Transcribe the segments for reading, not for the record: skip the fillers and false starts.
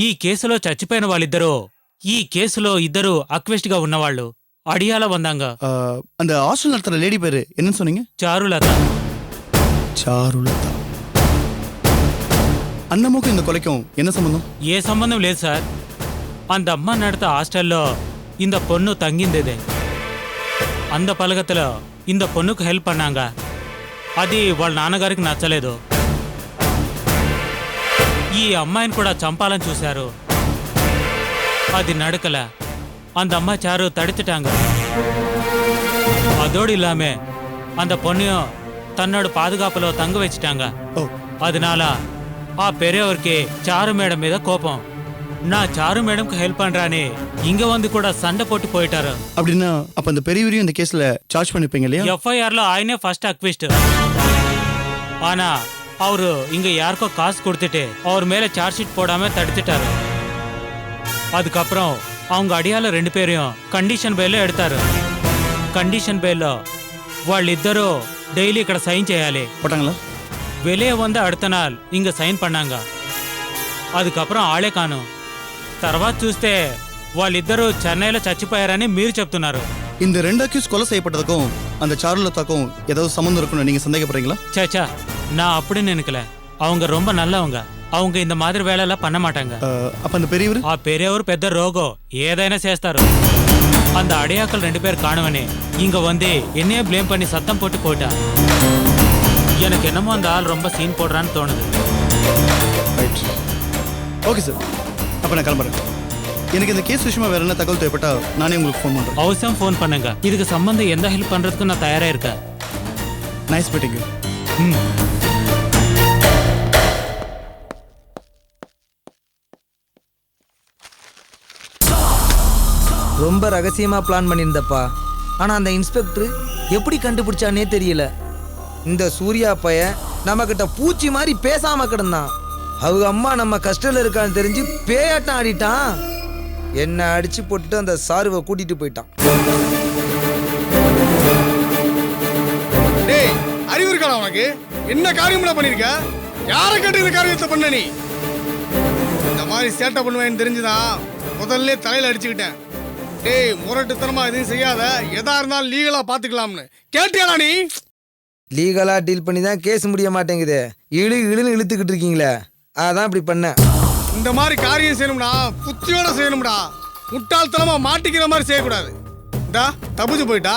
ఈ కేసులో చచ్చిపోయిన వాళ్ళిద్దరూ ఈ కేసులో ఇద్దరు అక్వెస్ట్ గా ఉన్నవాళ్ళు అడియాల వందాంగ. அந்த ஹாஸ்டல் நடத்துற லேடி பேரு என்னன்னு சொன்னீங்க? చారులత. చారులత. అన్నమ్మకు இந்த கொலைக்கும் என்ன சம்பந்தம்? ఏ సంబంధం లేదు సార్. அந்த அம்மா நடத்த ஹாஸ்டల్లో இந்த பொண்ணு தங்கிந்தது. அந்த பலகத்துல இந்த பொண்ணுக்கு ஹெல்ப் பண்ணாங்க. అది వాళ్ళ నాన్నగారికి నచ్చలేదు. ఈ అమ్మాయిని కూడా చంపాలని చూశారు. అది నడకల. அந்த அம்மா சாரு தடுத்துட்டாங்க. அதோடு இல்லாம அந்த பொண்ணையும் தன்னோட பாதுகாப்புல தங்க வச்சுட்டாங்க. அதனால ఆ பெரியவருக்கு சாரு மேடம் మీద கோபம். நான் சாரு மேடம்க்கு ஹெல்ப் பண்றானே இங்க வந்து கூட சண்டை போட்டு போயிட்டாரு. அப்படின்னா அப்ப அந்த பெரியவரையும் இந்த கேஸ்ல சார்ஜ் பண்ணிப்பீங்க இல்லையா? எஃப்ஐஆர்ல ఆయనే ఫస్ట్ అక్విస్ట్. ஆனா அவரு இங்க யாருக்கோ காசு கொடுத்துட்டு அவர் மேல சார்ஜ் ஷீட் போடாம தடுத்துட்டாரு. அதுக்கப்புறம் அவங்க అడియాల 2 பேரையும் కండిషన్ బెయిల్లో ఎడతారు. కండిషన్ బెయిల్లో వాళ్ళిద్దరూ డైలీ ఇక్కడ సైన్ చేయాలి. போட்டாங்களா? வெளியே வந்து அடுத்த நாள் இங்க సైన్ பண்ணாங்க. அதுக்கப்புறம் ఆளే కాను. తర్వాత చూస్తే వాళ్ళిద్దరూ చెన్నైలో చచ్చిపోయారని మీరు చెప్తున్నారు. இந்த 2 அக்யூஸ் கொலை செய்யப்பட்டதுக்கும் அந்த சாருலதாக்கும் ஏதாவது சம்பந்தம் இருக்குன்னு நீங்க சந்தேகப்படுறீங்களா? சேச்சா, நான் அப்படின்னு நினைக்கல. அவங்க ரொம்ப நல்லவங்க. அவங்க இந்த மாதிரி வேலையெல்லாம் பண்ண மாட்டாங்க. அப்ப அந்த பெரியவர்? ఆ பெரியவர் పెద్ద రోగో ఏదైనా చేస్తారు. அந்த அடியாக்கள் 2 பேர் காணுவனே இங்க வந்து என்னையே ப்ளேம் பண்ணி சத்தம் போட்டு போயிட்டா. எனக்கு என்னமோ அந்த ஆள் ரொம்ப சீன் போடுறான்னு தோணுது. ஓகே சார், அப்ப நான் கிளம்புறேன். எனக்கு இந்த கேஸ் விஷயமா வேற என்ன தகவல் தேவைப்பட்டா நானே உங்களுக்கு ஃபோன் பண்றேன். அவசியம் ஃபோன் பண்ணுங்க. இதுக்கு சம்பந்தம் எந்த ஹெல்ப் பண்றதுக்கு நான் தயாரா இருக்கேன். Nice meeting you. ரொம்ப ரகசியமா பிளான் பண்ணியிருந்தப்பா. ஆனா அந்த இன்ஸ்பெக்டர் எப்படி கண்டுபிடிச்சானே தெரியல. இந்த சூர்யா பையன் நம்ம கிட்ட பூச்சி மாதிரி பேசாம கிடந்தான். அவங்க அம்மா நம்ம கஷ்டத்துல இருக்கான்னு தெரிஞ்சு பேயாட்டம் ஆடிட்டான். என்ன அடிச்சு போட்டுட்டு அந்த சாருவை கூட்டிட்டு போயிட்டான். டேய், அறிவு இருக்காடா உனக்கு? என்ன காரியம்ல பண்ணிருக்க? யாரை கேட்டு இந்த காரியத்தை பண்ண நீ? இந்த மாதிரி சேட்டை பண்ணுவேன்னு தெரிஞ்சுதான் முதல்ல தலையில அடிச்சுக்கிட்டேன். டேய், முரட்டுத்தனமா எதுவும் செய்யாத, எதா இருந்தாலும் லீகலா பாத்துக்கலாம்னு கேட்டியாடா நீ? லீகலா டீல் பண்ணி தான் கேஸ் முடிய மாட்டேங்குது. இழுன்னு இழுத்துக்கிட்டு இருக்கீங்களே, அதான் இப்படி பண்ண. இந்த மாதிரி காரியம் செய்யணும்டா, புத்தியோட செய்யணும்டா. முட்டாள்தனமா மாட்டிக்கிற மாதிரி செய்யக்கூடாது. இந்தா தப்பிச்சு போயிட்டா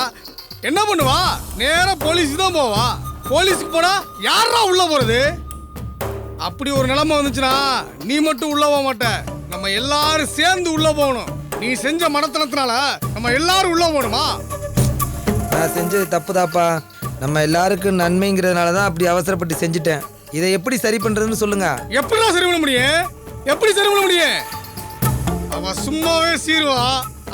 என்ன பண்ணுவா? நேரா போலீஸ் தான் போவா. போலீஸுக்கு போனா யாரா உள்ள போறது? அப்படி ஒரு நிலைமை வந்துச்சுன்னா நீ மட்டும் உள்ள போக மாட்ட, நம்ம எல்லாரும் சேர்ந்து உள்ள போகணும். நீ செஞ்ச மனத்தனத்தினால நம்ம எல்லாரும் உள்ள போகணுமா? நான் செஞ்சது தப்புதாப்பா. நம்ம எல்லாருக்கும் நன்மைங்கிறதுனால தான் அப்படி அவசரப்பட்டு செஞ்சுட்டேன். இதை எப்படி சரி பண்றதுன்னு சொல்லுங்க. எப்படிதான் சரி பண்ண முடியும்? எப்படி சரி பண்ண முடியும்? அவ சும்மாவே சீருவா.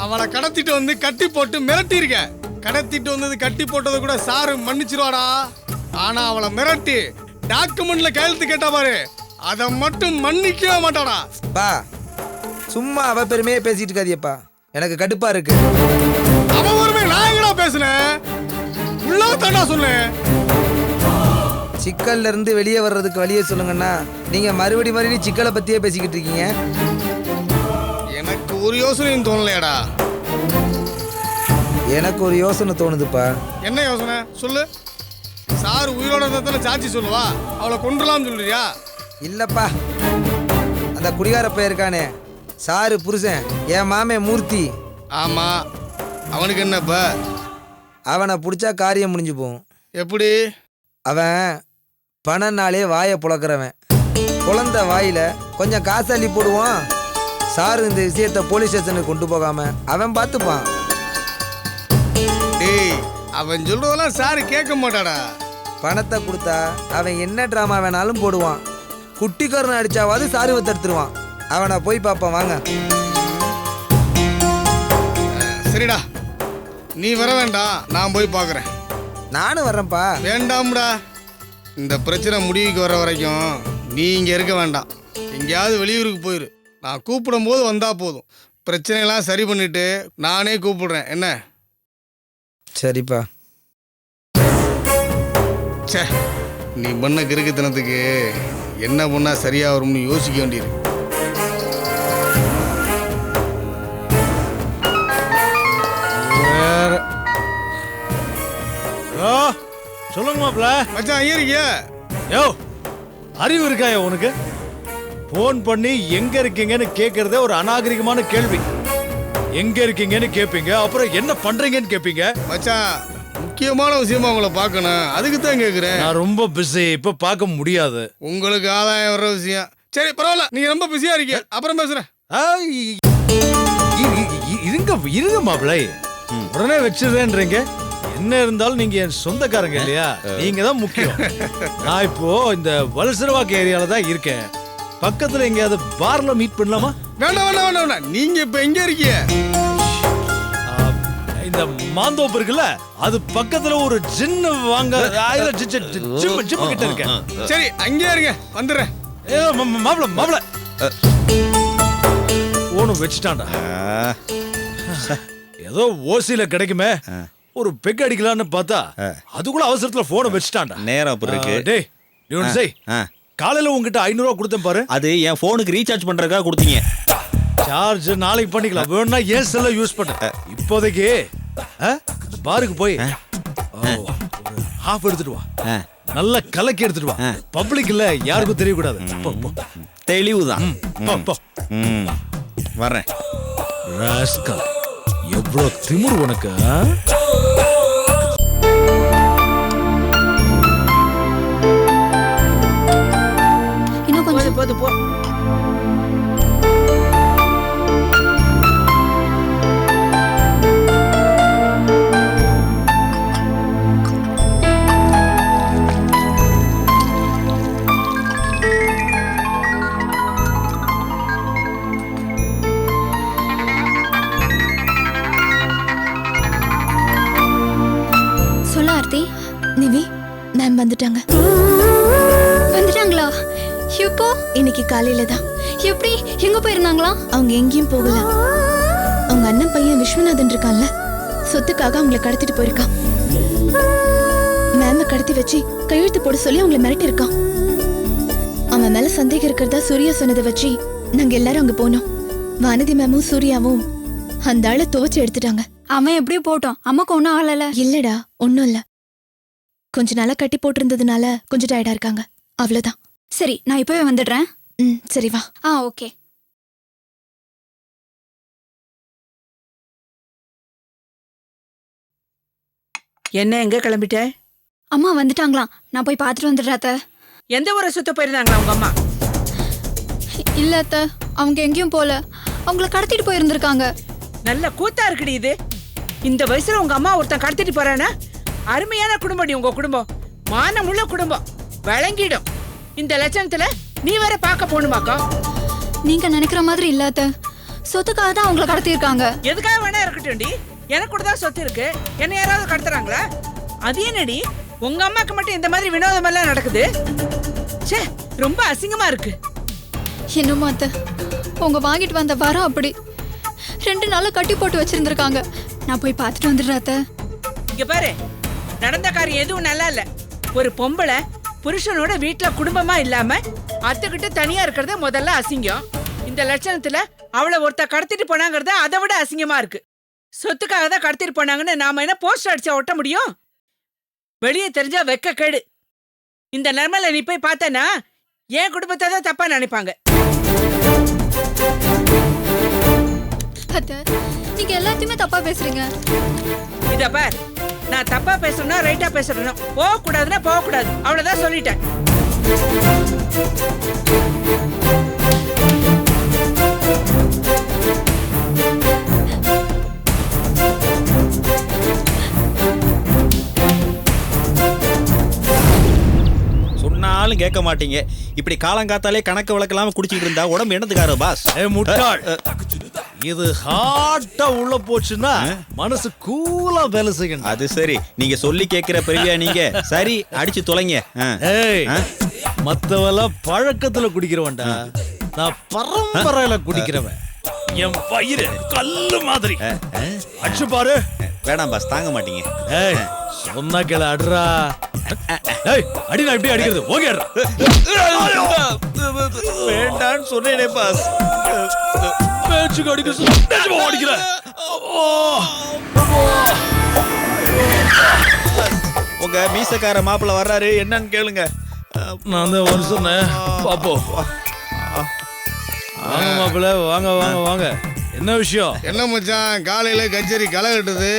அவளை கடத்திட்டு வந்து கட்டி போட்டு மிரட்டி இருக்க. கடத்திட்டு வந்தது கட்டி போட்டதை கூட சாரு மன்னிச்சிருவாடா. ஆனா அவளை மிரட்டி டாக்குமெண்ட்ல கையெழுத்து கேட்டா பாரு, அதை மட்டும் மன்னிக்கவே மாட்டாடா. பா, சும்மா அவ பெருமையே பேசிட்டு இருக்காதியப்பா, எனக்கு கடுப்பா இருக்கு. அவ பெருமை நான் எங்கடா பேசுனேன்? உள்ளதாடா சொன்னேன். சிக்கல்ல இருந்து வெளியே வர்றதுக்கு வழியே சொல்லுங்கன்னா நீங்க மறுபடியும் சிக்கலை பத்தியே பேசிக்கிட்டு இருக்கீங்க. எனக்கு ஒரு யோசனையும் தோணலையாடா. எனக்கு ஒரு யோசனை தோணுதுப்பா. என்ன யோசனை சொல்லு? சார் உயிரோட இருந்தா சாட்சி சொல்லுவா, அவளை கொண்டுலாம்னு சொல்றியா? இல்லப்பா, அந்த குடிகார பையன் இருக்கானே சாரு புருஷன், என் மாமே மூர்த்தி. ஆமா, அவனுக்கு என்னப்பா? அவனை பிடிச்சா காரியம் முடிஞ்சு போகும். எப்படி? அவன் பணனாலே வாயை புழக்கிறவன். குழந்தை வாயில கொஞ்சம் காசு அள்ளி போடுவான். சாரு இந்த விஷயத்த போலீஸ் ஸ்டேஷனுக்கு கொண்டு போகாம அவன் பார்த்துப்பான். டேய், அவன் சொல்றதெல்லாம் சாரு கேட்க மாட்டாடா. பணத்தை கொடுத்தா அவன் என்ன டிராமா வேணாலும் போடுவான். குட்டிக்காரன் அடிச்சாவது சாருவை தடுத்துருவான். அவனை போய் பார்ப்பான், வாங்க. சரிடா, நீ வர வேண்டாம், நான் போய் பார்க்குறேன். நானும் வர்றேன்ப்பா. வேண்டாம்டா, இந்த பிரச்சனை முடிவுக்கு வர வரைக்கும் நீ இங்கே இருக்க வேண்டாம். எங்கேயாவது வெளியூருக்கு போயிரு. நான் கூப்பிடும் போது வந்தா போதும். பிரச்சனையெல்லாம் சரி பண்ணிட்டு நானே கூப்பிடுறேன். என்ன? சரிப்பா. சே, நீ பண்ண கிறுக்குத்தனத்துக்கு என்ன பண்ணா சரியா வரும்னு யோசிக்க வேண்டியிருக்கு. சொல்லுங்க மாப்ள. மச்சான் ஐயா இருக்கியா? யோ அறிவு இருக்காயா உனக்கு? போன் பண்ணி எங்க இருக்கீங்கன்னு கேக்குறதே ஒரு அநாகரிகமான கேள்வி. எங்க இருக்கீங்கன்னு கேப்பீங்க, அப்புறம் என்ன பண்றீங்கன்னு கேப்பீங்க. மச்சான் முக்கியமான விஷயமா உங்களை பார்க்கணும், அதுக்கு தான் கேட்குறேன். நான் ரொம்ப பிஸி, இப்ப பார்க்க முடியாது. உங்களுக்கு ஆதாயம் வர்ற விஷயம். சரி பரவாயில்ல, நீங்க ரொம்ப பிஸியா இருக்கீங்க, அப்புறம் பேசுறேன். இருங்க மாப்பிள்ளை, உடனே வச்சிருந்தேன்றீங்க. என்ன இருந்தாலும் நீங்க என் சொந்தக்காரங்க இல்லையா? நீங்க தான் முக்கியம். நான் இப்போ இந்த வலசரவாக்க ஏரியால தான் இருக்கேன். பக்கத்துல எங்கேயாவது பார்ல மீட் பண்ணலாமா? வேண்டாம் வேண்டாம் வேண்டாம் வேண்டாம். நீங்க இப்ப எங்க இருக்கீங்க? இந்த மாந்தோப்பு இருக்குல்ல, அது பக்கத்துல ஒரு ஜின்னு வாங்க ஜிம் கிட்ட இருக்கேன். சரி அங்கே இருங்க, வந்துடுறேன். மாப்பிள மாப்பிள போனும் வச்சுட்டான்டா. ஏதோ ஓசியில கிடைக்குமே ஒரு பெக் அடிக்கலான்னு பார்த்தா அதுக்குள்ள அவசரத்துல போனை வச்சுட்டான்டா. நேரம் அப்படி இருக்கு. டேய் நீ ஒன்று செய். காலையில உங்ககிட்ட 500 ரூபா கொடுத்தேன் பாரு. அது என் போனுக்கு ரீசார்ஜ் பண்றதுக்காக கொடுத்தீங்க. சார்ஜ் நாளைக்கு பண்ணிக்கலாம், வேணும்னா ஏன் செல்ல யூஸ் பண்ண. இப்போதைக்கு பாருக்கு போய் ஹாஃப் எடுத்துட்டு வா, நல்ல கலக்கி எடுத்துட்டு வா. பப்ளிக்ல யாருக்கும் தெரியக்கூடாது. தெளிவுதான். வர்றேன். ராஸ்கல், எவ்வளவு திமிரு உனக்கு. இன்னும் கொஞ்சம் போது போ. சொல்ல ஆர்த்தி. நிவி மேம் வந்துட்டாங்க. வந்துட்டாங்களா? எப்போ? இன்னைக்கு காலையில தான். எப்படி? எங்க போயிருந்தாங்களா? அவங்க எங்கேயும் போகல. அவங்க அண்ணன் பையன் விஸ்வநாதன் இருக்கான்ல, சொத்துக்காக அவங்களை கடத்திட்டு போயிருக்கான். மேம கடத்தி வச்சு கையெழுத்து போட சொல்லி அவங்களை மிரட்டி இருக்கான். அவன் மேல சந்தேகம் இருக்கிறதா சூர்யா சொன்னதை வச்சு நாங்க எல்லாரும் அங்க போனோம். வானதி மேமும் சூர்யாவும் அந்த ஆளை துவச்சு எடுத்துட்டாங்க. அவன் எப்படி போட்டோம்? அம்மாக்கு ஒன்னும் ஆகல. இல்லடா, ஒன்னும் இல்ல. கொஞ்ச நாளா கட்டி போட்டிருந்ததுனால கொஞ்சம் டயர்டா இருக்காங்க, அவ்வளவுதான். சரி, நான் இப்பவே வந்துடுறேன். சரி வா. ஓகே. என்ன எங்க கிளம்பிட்ட? அம்மா வந்துட்டாங்களாம், நான் போய் பார்த்துட்டு வந்துடுறாத்த. எந்த ஊரை சுத்த போயிருந்தாங்களா உங்க அம்மா? இல்ல அத்த, அவங்க எங்கேயும் போல. அவங்கள கடத்திட்டு போயிருந்திருக்காங்க. நல்ல கூத்தா இருக்குடி இது. இந்த வயசுல உங்க அம்மா ஒருத்தன் கடத்திட்டு போறானா? அருமையான குடும்பம் உங்க குடும்பம், மானமுள்ள குடும்பம், விளங்கிடும். இந்த லட்சணத்துல நீ வேற பார்க்க போகணுமாக்கா? நீங்க நினைக்கிற மாதிரி இல்ல அத்த, சொத்துக்காக தான் அவங்கள கடத்திருக்காங்க. எதுக்காக வேணா இருக்கட்டும்டி, எனக்கு கூட தான் சொத்து இருக்கு. என்ன யாராவது கடத்துறாங்களா? அது என்னடி உங்க அம்மாக்கு மட்டும் இந்த மாதிரி வினோதம் எல்லாம் நடக்குது? ச்சே, ரொம்ப அசிங்கமா இருக்கு. என்னமோ அத்த, உங்க வாங்கிட்டு வந்த வாரம் அப்படி 2 நாளா கட்டி போட்டு வச்சிருந்திருக்காங்க. நான் போய் பார்த்துட்டு வந்துடுறேன் அத்த. இங்க பாரு, நடந்த காரியம் எதுவும் நல்லா இல்ல. ஒரு பொம்பளை புருஷனோட வீட்டுல குடும்பமா இல்லாம அத்துக்கிட்டு தனியா இருக்கிறது முதல்ல அசிங்கம். இந்த லட்சணத்துல அவளை ஒருத்த கடத்திட்டு போனாங்கிறது அதை விட அசிங்கமா இருக்கு. சொத்துக்காக தான் கடத்திட்டு போனாங்கன்னு நாம என்ன போஸ்டர் அடிச்சா ஒட்ட முடியும்? வெளியே தெரிஞ்சா வெக்க கேடு. இந்த நிலைமையில நீ போய் பார்த்தனா என் குடும்பத்தை தான் தப்பா நினைப்பாங்க. அத்த, நீங்க எல்லாத்தையுமே தப்பா பேசுறீங்க. இத பார், நான் தப்பா பேசணும்னா ரைட்டா பேசணும், போக கூடாதுன்னா போக கூடாது, அவ்வளவுதான் சொல்லிட்டேன். சொன்னாலும் கேட்க மாட்டீங்க. இப்படி காலங்காத்தாலே கணக்கு வழக்கெல்லாம் குடிச்சிட்டு இருந்தா உடம்பு என்னத்துக்காரு பாஸ்? முட்டாள், இது ஹார்ட்டா உள்ள போச்சுன்னா மனசு கூலா வேலை செய்யணும். அது சரி, நீங்க சொல்லி கேட்கிற பெரிய நீங்க சரி அடிச்சு தொலைங்க. மத்தவெல்லாம் பழக்கத்துல குடிக்கிறவன்டா, நான் பரம்பரையில குடிக்கிறவன். என் பயிர் கல்லு மாதிரி. அடிச்சு பாரு. வேணாம் பாஸ், தாங்க மாட்டீங்க. சொன்னா கேள, அட்ரா. அடி, நான் எப்படி அடிக்கிறது? ஓகே, வேண்டான்னு சொன்னேனே பாஸ். பேச்சுக்கு அடிக்கிறேன். உங்க மீசக்கார மாப்பிள்ள வர்றாரு, என்னன்னு கேளுங்க. நான் தான் வர சொன்னேன். பாப்போம். வாங்க மாப்பிள்ள, வாங்க வாங்க வாங்க. என்ன விஷயம்? என்ன மச்சான் காலையில கச்சேரி களை கட்டுது?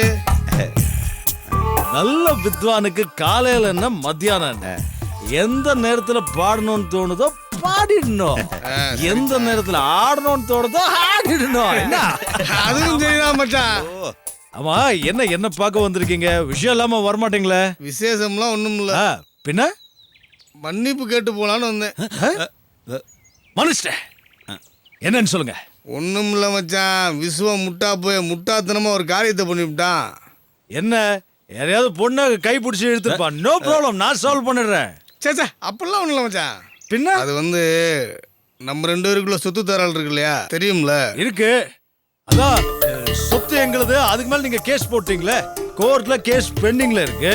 நல்ல வித்வானுக்கு காலையில என்ன மத்தியானம் என்ன, எந்த நேரத்துல பாடணும்னு தோணுதோ பாடிடணும், எந்த நேரத்துல ஆடணும்னு தோணுதோ ஆடிடணும். என்ன? அதுவும் சரிதான் மச்சான். ஆமா, என்ன பார்க்க வந்திருக்கீங்க? விஷயம் இல்லாம வரமாட்டீங்களே? விசேஷம்லாம் ஒண்ணும் இல்ல. பின்ன மன்னிப்பு கேட்டு போலான்னு வந்தேன். மனுஷன் என்னன்னு சொல்லுங்க. ஒண்ணும் இல்ல மச்சான், விசுவம் முட்டாத்தனமா ஒரு காரியத்தை பண்ணிவிட்டான். என்ன, யாரையாவது பொண்ணை கை பிடிச்சி எடுத்துருப்பான். நோ ப்ராப்ளம், நான் சால்வ் பண்ணிடுறேன். சே அப்பெல்லாம் ஒண்ணும் இல்ல மச்சான். பின்ன அது வந்து நம்ம 2 பேருக்குள்ள சொத்து தரால் இருக்கு இல்லையா, தெரியும்ல? இருக்கு. அதான் சொத்து எங்களுது. அதுக்கு மேல நீங்க கேஸ் போட்டீங்களே, கோர்ட்ல கேஸ் பெண்டிங்ல இருக்கு.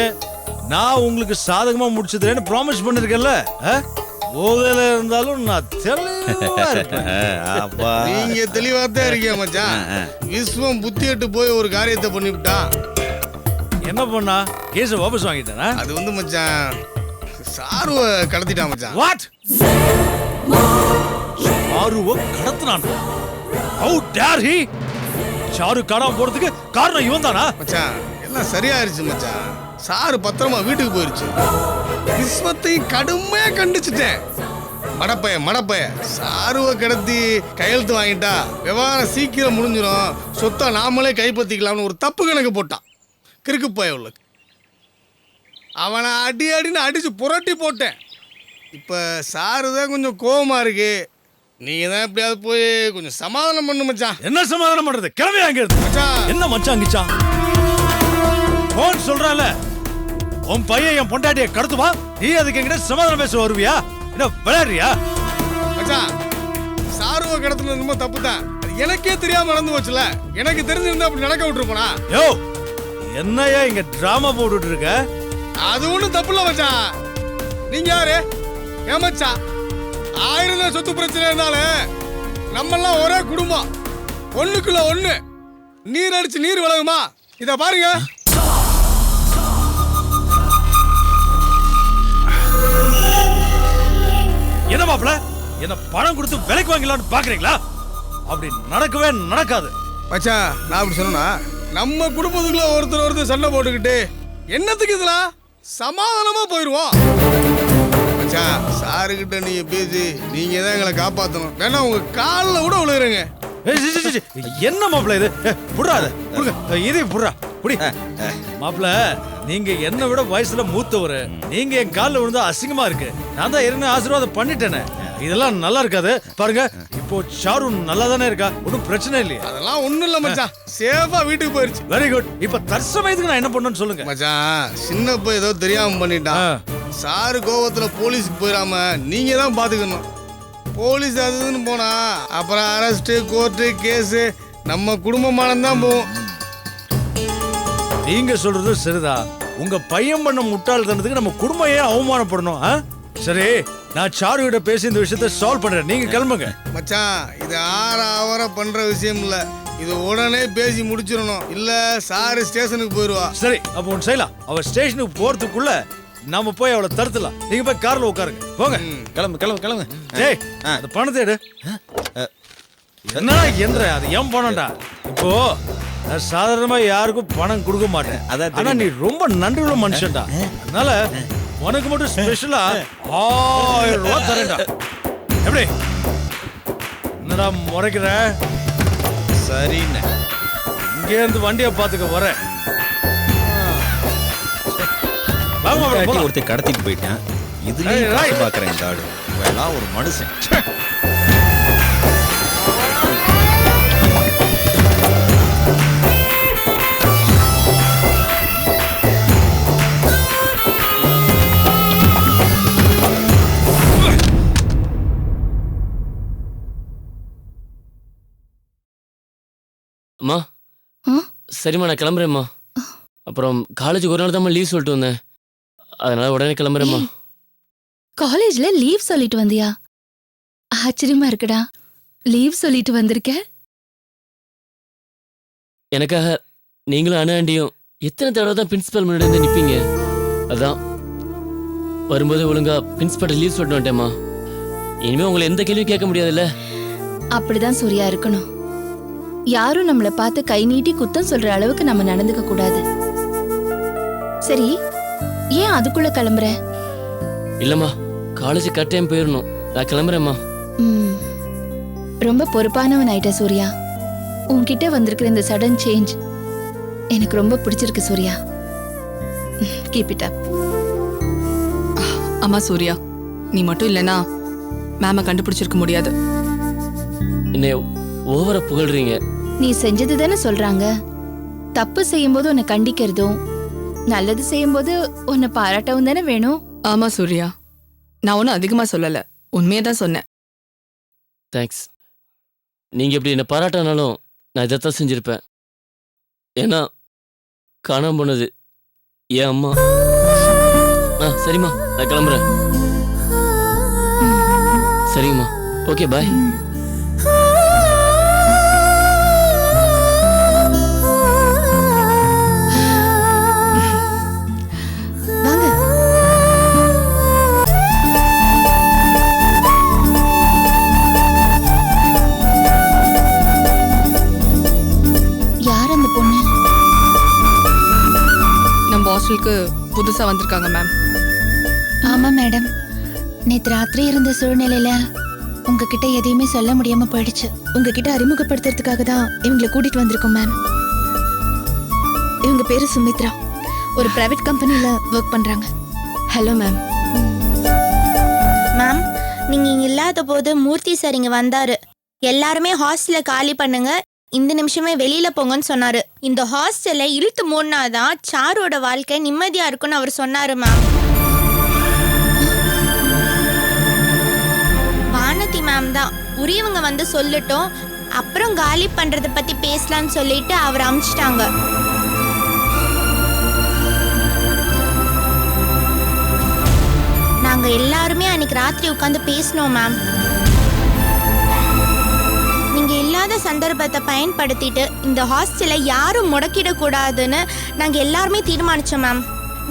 நான் உங்களுக்கு சாதகமா முடிச்சதுன்னு ப்ராமிஸ் பண்ணிருக்கேன்ல. போதையில இருந்தாலும் நான் தெளிவா இருப்பேன். நீங்க தெளிவா தான் இருக்கீங்க மச்சான். விஸ்வம் புத்தியட்டு போய் ஒரு காரியத்தை பண்ணிவிட்டான். என்ன பண்ணா? கேஸ வாபஸ் வாங்கிட்டானா? அது வந்து மச்சான் சாருவ கடத்திட்டான் மச்சான். வாட்? சாருவ கடத்தினான்? How dare he? சாரு காணாம போறதுக்கு காரணம் இவன் தானா? மச்சான் எல்லாம் சரியாயிருச்சு மச்சான். சாரு பத்திரமா வீட்டுக்கு போயிருச்சு. விஸ்வத்தை கடுமையா கண்டிச்சுட்டேன். மடப்பைய சாருவ கடத்தி கையெழுத்து வாங்கிட்டா விவகாரம் சீக்கிரம் முடிஞ்சிடும், சொத்தை நாமளே கைப்பற்றிக்கலாம்னு ஒரு தப்பு கணக்கு போட்டான். கிறுக்கு பய உள்ள அவனை அடின்னு அடிச்சு புரட்டி போட்டேன். இப்ப சாரு தான் கொஞ்சம் கோவமா இருக்கு. நீங்க தான் எப்படியாவது போய் கொஞ்சம் சமாதானம் பண்ணு மச்சான். என்ன சமாதானம் பண்றது? கிளம்பி அங்க இருந்து. மச்சான் என்ன மச்சான் கிச்சான் போன் சொல்றான்ல, உன் பையன் என் பொண்டாட்டியை கடத்துவா, நீ அதுக்கு எங்கிட்ட சமாதானம் பேச வருவியா? என்ன விளையாடுறியா? மச்சான் சாருவ கடத்துனது ரொம்ப தப்பு தான். எனக்கே தெரியாம நடந்து போச்சுல. எனக்கு தெரிஞ்சிருந்தா அப்படி நடக்க விட்டுருப்பா. யோ, என்னையா இங்க டிராமா போட்டுட்டு இருக்க? அது ஒண்ணும் தப்பு இல்ல மச்சான். நீங்க யாரு? ஏன் மச்சான் 1000 சொத்து பிரச்சனை இருந்தாலும் நம்ம எல்லாம் ஒரே குடும்பம், ஒண்ணுக்குள்ள ஒண்ணு. நீர் அடிச்சு நீர் விலகுமா? இத பாருங்க. என்ன மாப்பிள, என்ன பணம் கொடுத்து விலைக்கு வாங்கலாம்னு பாக்குறீங்களா? அப்படி நடக்கவே நடக்காது. மச்சான் நான் அப்படி சொன்னா நம்ம குடும்பத்துக்குள்ள ஒருத்தர் சண்டை போட்டுக்கிட்டு என்னத்துக்கு இதெல்லாம்? சமாதானமா போயிருவோம். மச்சான் சாருகிட்ட நீங்க பேசி நீங்க தான் எங்களை காப்பாத்தணும். வேணா உங்க காலில் கூட விழுகிறேங்க. என்ன மாப்பிள இது? புடாத இது புடா புடி. மாப்பிள, நீங்க என்ன விட வயசுல மூத்தவரு, நீங்க என் காலில் விழுந்தா அசிங்கமா இருக்கு. நான் தான் ஏற்கனவே ஆசீர்வாதம் பண்ணிட்டேனே. இதெல்லாம் நல்லா இருக்காது. பாருங்க, இப்போ சாரு நல்லா தானே இருக்கா, ஒன்றும் பிரச்சனை இல்லையா? அதெல்லாம் ஒண்ணும் இல்ல மச்சான், சேஃபா வீட்டுக்கு போயிருச்சு. Very good. இப்ப தற்சமயத்துக்கு நான் என்ன பண்ணணும்னு சொல்லுங்க. மச்சான் சின்ன போய் ஏதோ தெரியாம பண்ணிட்டான். சாரு கோவத்துல போலீஸுக்கு போயிடாம நீங்க தான் பாத்துக்கணும். போலீஸ் அதுன்னு போனா அப்புறம் அரெஸ்ட், கோர்ட்டு, கேஸ் நம்ம குடும்பமானம் தான் போகும். நீங்க சொல்றது சரிதான். உங்க பையன் பண்ண முட்டாள்தனத்துக்கு நம்ம குடும்பம் ஏன் அவமானப்படணும்? சரி, நான் சாரு கிட்ட பேசி இந்த விஷயத்தை சால்வ் பண்றேன். நீங்க கிளம்புங்க. மச்சான் இது 6 hour பண்ற விஷயம் இல்ல. இது உடனே பேசி முடிச்சிடணும், இல்ல சாரு ஸ்டேஷனுக்கு போயிருவா. சரி, அப்போ ஒன்று செய்யலாம். அவ ஸ்டேஷனுக்கு போறதுக்குள்ள நாம போய் அவளை தடுத்துலாம். நீங்க போய் கார்ல உட்காருங்க. போங்க. கிளம்பு. டேய், அந்த பணத்தை எடு. என்னடா என்ற அது ஏன் பணம்டா? இப்போ நான் சாதாரணமா யாருக்கும் பணம் கொடுக்க மாட்டேன். ஆனா நீ ரொம்ப நன்றியுள்ள மனுஷன்டா. அதனால உனக்கு மட்டும் ஸ்பெஷலா 1000 ரூபாய் தரேன்டா. எப்படி? என்னடா முறைக்கிற? சரிண்ணே. இங்கே இருந்து வண்டியை பார்த்துக்க வரேன். ஒருத்தர் கடத்திட்டு போயிட்டேன். இதுல பாக்குறேன் இந்த ஆடு எல்லாம் ஒரு மனுஷன். அம்மா, சரிம்மா நான் கிளம்புறேம்மா. அப்புறம் காலேஜுக்கு ஒரு நாள் தான் லீவ் சொல்லிட்டு வந்தேன், அதனால உடனே கிளம்புறேம்மா. காலேஜ்ல லீவ் சொல்லிட்டு வந்தியா? ஆச்சரியமா இருக்குடா. லீவ் சொல்லிட்டு வந்திருக்க. எனக்காக நீங்களும் அண்ணாண்டியும் எத்தனை தடவை தான் பிரின்சிபல் முன்னாடி வந்து நிப்பீங்க? அதான் வரும்போது ஒழுங்கா பிரின்சிபல் லீவ் சொல்லிட்டு வந்துட்டேம்மா. இனிமே உங்களை எந்த கேள்வியும் கேட்க முடியாதுல்ல. அப்படிதான் சூர்யா இருக்கணும். யாரும் நம்மளை பார்த்து கை நீட்டி குத்தம் சொல்ற அளவுக்கு நம்ம நடந்துக்க கூடாது. சரி, ஏன் அதுக்குள்ள கிளம்புற? இல்லம்மா, காலேஜ் கட்டாயம் போயிடணும். நான் கிளம்புறேம்மா. ரொம்ப பொறுப்பானவன் ஆயிட்ட சூர்யா. உன்கிட்ட வந்திருக்கிற இந்த சடன் சேஞ்ச் எனக்கு ரொம்ப பிடிச்சிருக்கு சூர்யா. Keep it up. அம்மா சூர்யா, நீ மட்டும் இல்லைனா மேம கண்டுபிடிச்சிருக்க முடியாது. என்னை ஓவரா புகழ்றீங்க. நீ செஞ்சது தானே சொல்றாங்க. தப்பு செய்யும்போது உன்னை கண்டிக்கிறதும் நல்லது செய்யும்போது உன்னை பாராட்டவும் தானே வேணும். ஆமா சூர்யா, நான் ஒன்றும் அதிகமா சொல்லல, உண்மையை தான் சொன்னேன். தேங்க்ஸ். நீங்க இப்படி என்னை பாராட்டினாலும் நான் இதைத்தான் செஞ்சிருப்பேன். ஏன்னா காணாம போனது என் அம்மா. சரிம்மா, நான் கிளம்புறேன். சரிங்கம்மா, ஓகே, பாய். யார் அந்த பொண்ணு? நம்ம ஹாஸ்டலுக்கு புதுசா வந்திருக்காங்க மேம். ஆமா மேடம், நேத்து ராத்திரி இருந்த சூழ்நிலையில உங்ககிட்ட எதையுமே சொல்ல முடியாம போயிடுச்சு. உங்ககிட்ட அறிமுகப்படுத்துறதுக்காக தான் இவங்களை கூட்டிட்டு வந்திருக்கோம் மேம். இவங்க பேரு சுமித்ரா, ஒரு பிரைவேட் கம்பெனில ஒர்க் பண்றாங்க. Hello ma'am. மேம், நீங்க இங்க இல்லாத போது மூர்த்தி சார் இங்க வந்தாரு. எல்லாருமே ஹாஸ்டலை காலி பண்ணுங்க, இந்த நிமிஷமே வெளியில போங்கன்னு சொன்னாரு. இந்த ஹாஸ்டலை இழுத்து மூடினாதான் சாரோட வாழ்க்கை நிம்மதியா இருக்கும்னு அவர் சொன்னாரு மேம். வானதி மேம் தான் உரியவங்க வந்து சொல்லட்டும், அப்புறம் காலி பண்றத பத்தி பேசலாம்னு சொல்லிட்டு அவர் அமிச்சிட்டாங்க. நாங்க எல்லாருமே அன்னைக்கு ராத்திரி உட்காந்து பேசணும் மேம். நீங்க இல்லாத சந்தர்ப்பத்தை பயன்படுத்திட்டு இந்த ஹாஸ்டலை யாரும் முடக்கிடக்கூடாதுன்னு நாங்க எல்லாருமே தீர்மானிச்சோம் மேம்.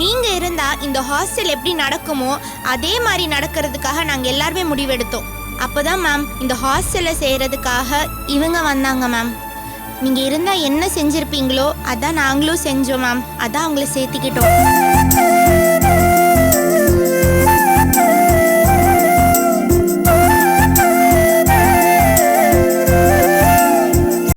நீங்க இருந்தா இந்த ஹாஸ்டல் எப்படி நடக்குமோ அதே மாதிரி நடக்கிறதுக்காக நாங்க எல்லாருமே முடிவெடுத்தோம். அப்போதான் மேம் இந்த ஹாஸ்டலை செய்யறதுக்காக இவங்க வந்தாங்க மேம். நீங்க இருந்தா என்ன செஞ்சிருப்பீங்களோ அதான் நாங்களும் செஞ்சோம் மேம். அதான் அவங்கள சேர்த்துக்கிட்டோம்.